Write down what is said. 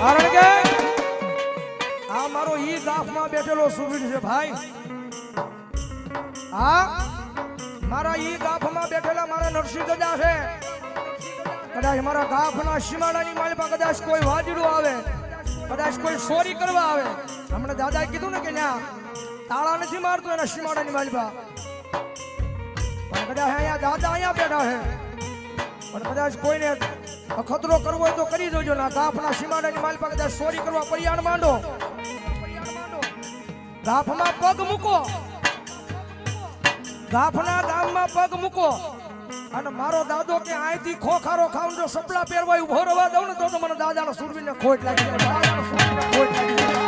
કારણ કે આ મારો ઈ ગાફમાં બેઠેલો સુરવીર છે ભાઈ. હા મારા ઈ ગાફમાં બેઠેલા મારા નરસિંહ દાદા છે. કદાચ મારા ગાફના સીમાડાની માલપા કદાચ કોઈ વાજડું આવે, કદાચ કોઈ ચોરી કરવા આવે. હમણાં દાદાએ કીધું ને કે ન્યા તાળા નથી મારતું એના સીમાડાની માલપા, પણ કદાચ અહીંયા દાદા અહીંયા બેઠા છે. પણ કદાચ કોઈને ખતરો કરવો હોય તો કરી દેજો. ના ગાફના સીમાડાની માલપા કદાચ ચોરી કરવા પરિયાણ માંડો, ગાફમાં પગ મૂકો, ગાફના ગામમાં પગ મૂકો અને મારો દાદો કે અહીંથી ખોખારો ખાવ જો સપલા પહેરવા ઉભો રવા દઉં ને તો મને દાદાના સુરવીરને ખોટ લાગી જાય.